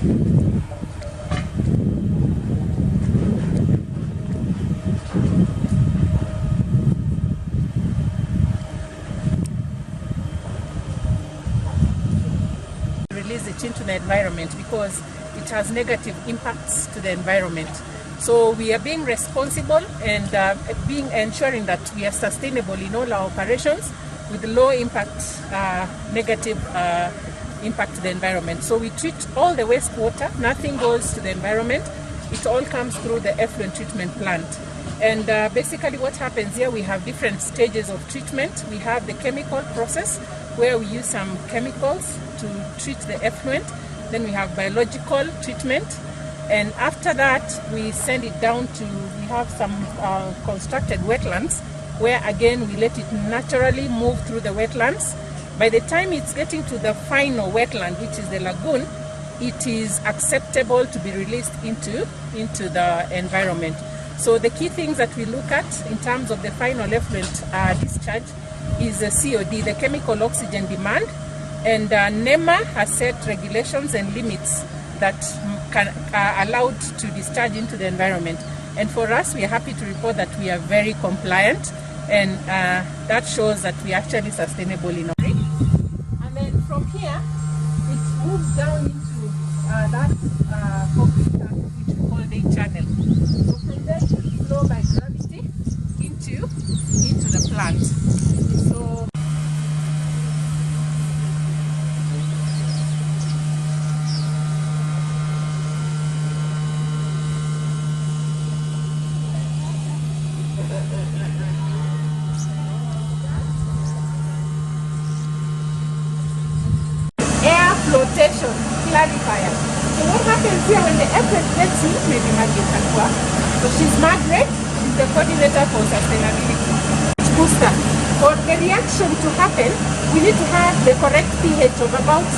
Release it into the environment because it has negative impacts to the environment. So we are being responsible and ensuring that we are sustainable in all our operations with low impact, negative impact to the environment. So we treat all the wastewater, nothing goes to the environment. It all comes through the effluent treatment plant. And basically what happens here, we have different stages of treatment. We have the chemical process where we use some chemicals to treat the effluent. Then we have biological treatment. And after that, we send it down to, we have some constructed wetlands where again we let it naturally move through the wetlands. By the time it's getting to the final wetland, which is the lagoon, it is acceptable to be released into the environment. So the key things that we look at in terms of the final effluent discharge is the COD, the chemical oxygen demand, and NEMA has set regulations and limits that are allowed to discharge into the environment. And for us, we are happy to report that we are very compliant, and that shows that we are actually sustainable in our rig. And then from here, it moves down into that concrete tank, which we call day channel. So from there, it will flow by gravity into the plant. So air flotation clarifier. So what happens here when the effluent gets in, maybe Margaret can work. So she's Margaret, she's the coordinator for sustainability. Booster. For the reaction to happen, we need to have the correct pH of about 6.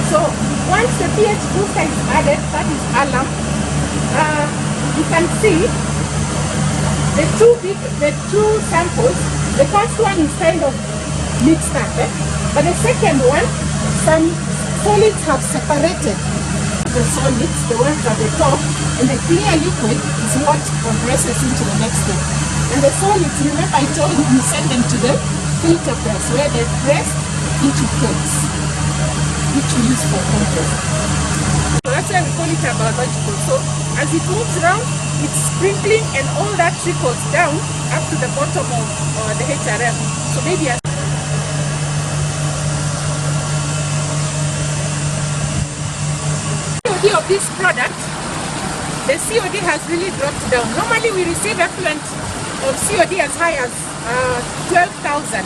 So once the pH booster is added, that is alarm, you can see the two samples. The first one is kind of mixed up, but the second one, some solids have separated. The solids, the ones at the top, and the clear liquid is what progresses into the next step. And the solids, remember I told you, we send them to the filter press where they're pressed into cakes, which we use for compost. So that's why we call it a biological. So as it moves around, it's sprinkling and all that trickles down up to the bottom of the HRM. So maybe of this product, the COD has really dropped down. Normally we receive effluent of COD as high as 12,000,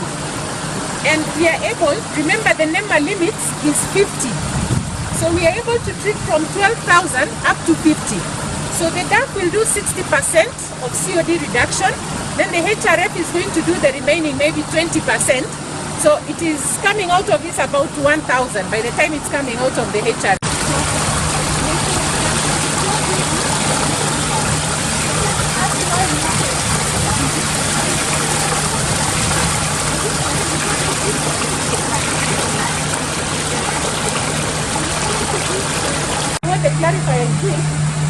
and we are able, remember the NEMA limit is 50, so we are able to treat from 12,000 up to 50. So the DAP will do 60% of COD reduction, then the HRF is going to do the remaining maybe 20%. So it is coming out of this about 1,000 by the time it's coming out of the HRF. What the clarifier is doing,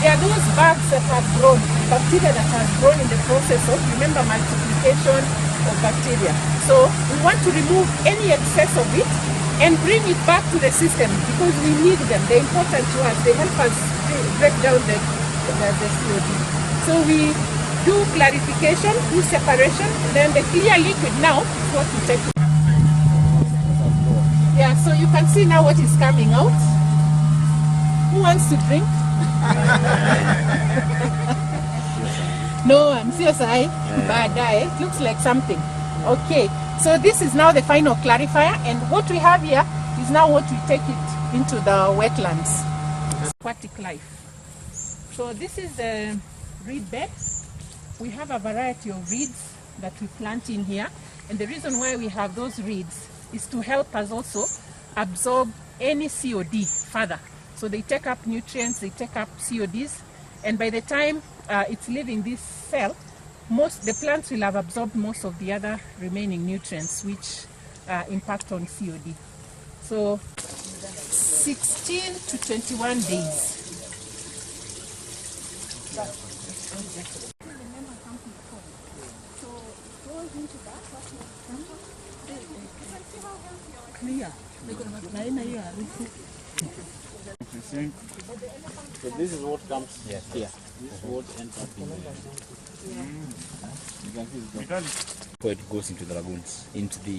there are those bugs that have grown, bacteria that has grown in the process of, remember, multiplication of bacteria. So we want to remove any excess of it and bring it back to the system because we need them. They're important to us. They help us break down the COD. So we do clarification, do separation, then the clear liquid now is what we take. Yeah, so you can see now what is coming out. Who wants to drink? No, I'm serious. It looks like something. Okay, so this is now the final clarifier, and what we have here is now what we take it into the wetlands. Aquatic life. So this is the reed bed. We have a variety of reeds that we plant in here, and the reason why we have those reeds is to help us also absorb any COD further. So they take up nutrients, they take up CODs, and by the time it's leaving this cell, the plants will have absorbed most of the other remaining nutrients which impact on COD. So So 16 to 21 days. So this is what comes here. This is what ends up in there. You can see it goes into the lagoons, into the